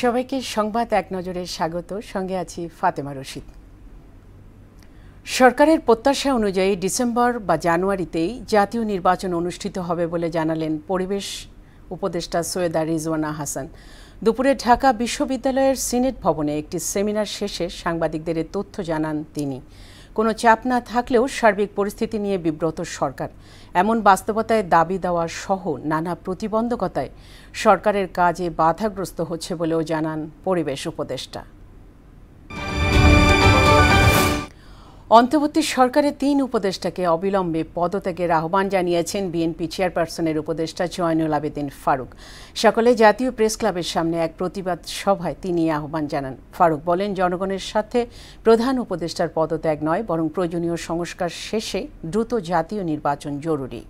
সবাইকে সংবাদ এক নজরে স্বাগত। সঙ্গে আছি ফাতেমা রশিদ। সরকারের প্রত্যাশা অনুযায়ী ডিসেম্বর বা জানুয়ারিতেই জাতীয় নির্বাচন অনুষ্ঠিত হবে বলে জানালেন পরিবেশ উপদেষ্টা সৈয়দা রিজওয়ানা হাসান। দুপুরে ঢাকা বিশ্ববিদ্যালয়ের সিনেট ভবনে একটি সেমিনার শেষে সাংবাদিকদের এ তথ্য জানান তিনি। কোনো চাপ না থাকলেও সার্বিক পরিস্থিতি নিয়ে বিব্রত সরকার। এমন বাস্তবতায় দাবি দেওয়া সহ নানা প্রতিবন্ধকতায় সরকারের কাজে বাধাগ্রস্ত হচ্ছে বলেও জানান পরিবেশ উপদেষ্টা। অন্তর্বর্তী সরকারের ৩ উপদেষ্টাকে অবিলম্বে পদত্যাগের আহ্বান জানিয়েছেন বিএনপি চেয়ারপারসনের উপদেষ্টা জয়নুল আবেদিন ফারুক। সকালে জাতীয় প্রেস ক্লাবের সামনে এক প্রতিবাদ সভায় তিনি আহ্বান জানান। ফারুক বলেন, জনগণের সাথে প্রধান উপদেষ্টার পদত্যাগ নয়, বরং প্রয়োজনীয় সংস্কার শেষে দ্রুত জাতীয় নির্বাচন জরুরি।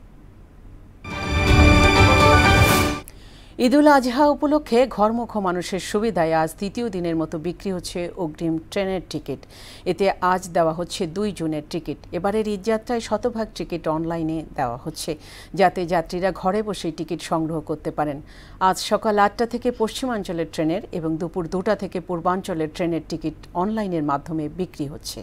ঈদুল আজহা উপলক্ষে ঘরমুখ মানুষের সুবিধায় আজ তৃতীয় দিনের মতো বিক্রি হচ্ছে অগ্রিম ট্রেনের টিকিট। এতে আজ দেওয়া হচ্ছে 2 জুনের টিকিট। এবারের ঈদযাত্রায় শতভাগ টিকিট অনলাইনে দেওয়া হচ্ছে, যাতে যাত্রীরা ঘরে বসেই টিকিট সংগ্রহ করতে পারেন। আজ সকাল 8টা থেকে পশ্চিমাঞ্চলের ট্রেনের এবং দুপুর 2টা থেকে পূর্বাঞ্চলের ট্রেনের টিকিট অনলাইনের মাধ্যমে বিক্রি হচ্ছে।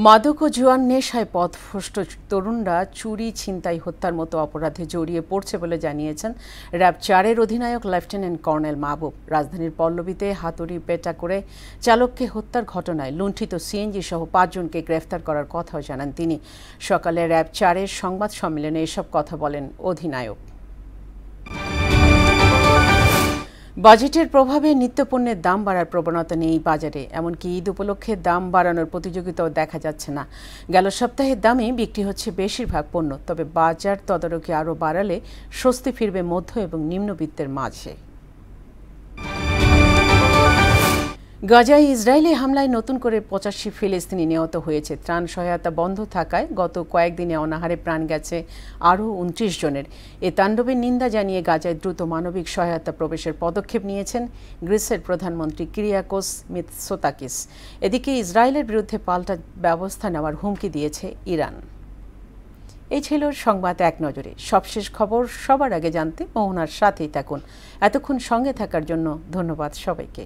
মাদক ও জুয়ার নেশায় পথভ্রষ্ট তরুণরা চুরি, ছিনতাই, হত্যার মতো অপরাধে জড়িয়ে পড়ছে বলে জানিয়েছেন র্যাব 4-এর অধিনায়ক লেফটেন্যান্ট কর্নেল মাহবুব। রাজধানীর পল্লবীতে হাতুড়ি পেটা করে চালককে হত্যার ঘটনায় লুণ্ঠিত সিএনজি সহ 5 জনকে গ্রেফতার করার কথাও জানান তিনি। সকালে র্যাব 4-এর সংবাদ সম্মেলনে এসব কথা বলেন অধিনায়ক। বাজেটের প্রভাবে নিত্যপণ্যের দাম বাড়ার প্রবণতা নেই বাজারে। এমনকি ঈদ উপলক্ষে দাম বাড়ানোর প্রতিযোগিতাও দেখা যাচ্ছে না। গেল সপ্তাহের দামে বিক্রি হচ্ছে বেশিরভাগ পণ্য। তবে বাজার তদারকি আরও বাড়ালে স্বস্তি ফিরবে মধ্য এবং নিম্নবিত্তের মাঝে। গাজায় ইসরায়েলি হামলায় নতুন করে 85 ফিলিস্তিনি নিহত হয়েছে। ত্রাণ সহায়তা বন্ধ থাকায় গত কয়েকদিনে অনাহারে প্রাণ গেছে আরও 29 জনের। এ তাণ্ডবের নিন্দা জানিয়ে গাজায় দ্রুত মানবিক সহায়তা প্রবেশের পদক্ষেপ নিয়েছেন গ্রিসের প্রধানমন্ত্রী কিরিয়াকোস মিৎসোতাকিস। এদিকে ইসরায়েলের বিরুদ্ধে পাল্টা ব্যবস্থা নেওয়ার হুমকি দিয়েছে ইরান। এই ছিল সংবাদ এক নজরে। সবশেষ খবর সবার আগে জানতে মোহনার সাথেই থাকুন। এতক্ষণ সঙ্গে থাকার জন্য ধন্যবাদ সবাইকে।